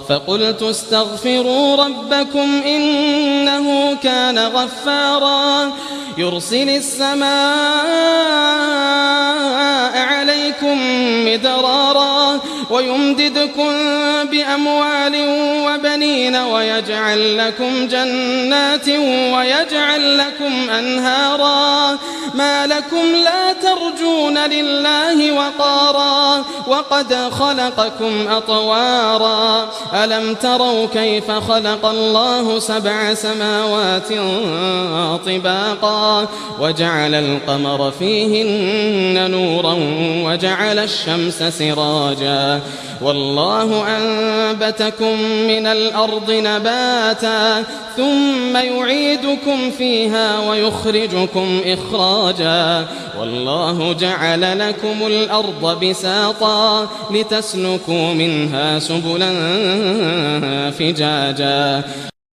فقلت استغفروا ربكم إنه كان غفارا يرسل السماء عليكم مدرارا ويمددكم بأموال وبنين ويجعل لكم جنات ويجعل لكم أنهارا ما لكم لا ترجون لله وقارا وقد خلقكم أطوارا ألم تروا كيف خلق الله 7 سماوات طباقا وجعل القمر فيهن نورا وجعل الشمس سراجا والله أنبتكم من الأرض نباتا ثم يعيدكم فيها ويخرجكم إخراجا والله جعل لكم الأرض بساطا لتسلكوا منها سبلا فجاجا